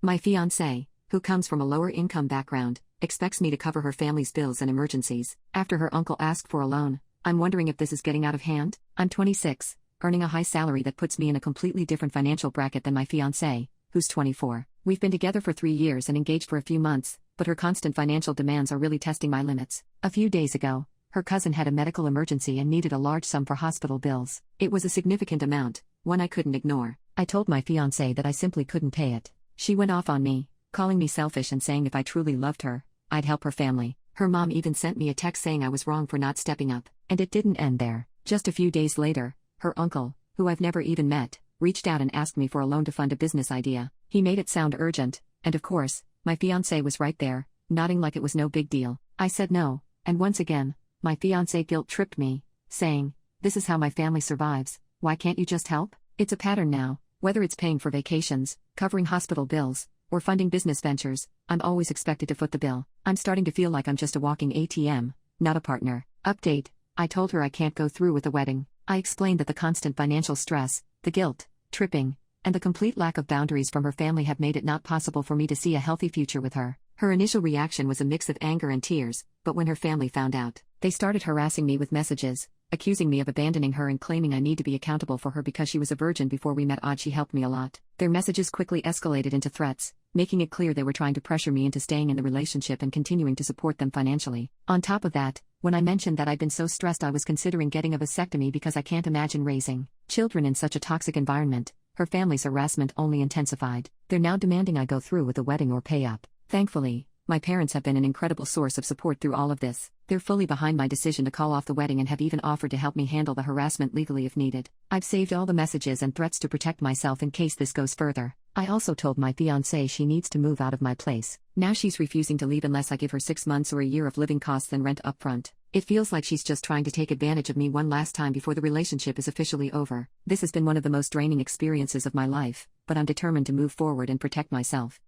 My fiancée, who comes from a lower income background, expects me to cover her family's bills and emergencies. After her uncle asked for a loan, I'm wondering if this is getting out of hand. I'm 26, earning a high salary that puts me in a completely different financial bracket than my fiancée, who's 24. We've been together for 3 years and engaged for a few months, but her constant financial demands are really testing my limits. A few days ago, her cousin had a medical emergency and needed a large sum for hospital bills. It was a significant amount, one I couldn't ignore. I told my fiancée that I simply couldn't pay it. She went off on me, calling me selfish and saying if I truly loved her, I'd help her family. Her mom even sent me a text saying I was wrong for not stepping up. And it didn't end there. Just a few days later, her uncle, who I've never even met, reached out and asked me for a loan to fund a business idea. He made it sound urgent, and of course, my fiancée was right there, nodding like it was no big deal. I said no, and once again, my fiancé guilt-tripped me, saying, "This is how my family survives, why can't you just help?" It's a pattern now, whether it's paying for vacations, covering hospital bills, or funding business ventures, I'm always expected to foot the bill. I'm starting to feel like I'm just a walking ATM, not a partner. Update: I told her I can't go through with the wedding. I explained that the constant financial stress, the guilt, tripping, and the complete lack of boundaries from her family have made it not possible for me to see a healthy future with her. Her initial reaction was a mix of anger and tears, but when her family found out, they started harassing me with messages, accusing me of abandoning her and claiming I need to be accountable for her because she was a virgin before we met. Odd, she helped me a lot. Their messages quickly escalated into threats, making it clear they were trying to pressure me into staying in the relationship and continuing to support them financially. On top of that, when I mentioned that I'd been so stressed I was considering getting a vasectomy because I can't imagine raising children in such a toxic environment, her family's harassment only intensified. They're now demanding I go through with the wedding or pay up. Thankfully, my parents have been an incredible source of support through all of this. They're fully behind my decision to call off the wedding and have even offered to help me handle the harassment legally if needed. I've saved all the messages and threats to protect myself in case this goes further. I also told my fiancée she needs to move out of my place. Now she's refusing to leave unless I give her 6 months or a year of living costs and rent upfront. It feels like she's just trying to take advantage of me one last time before the relationship is officially over. This has been one of the most draining experiences of my life, but I'm determined to move forward and protect myself.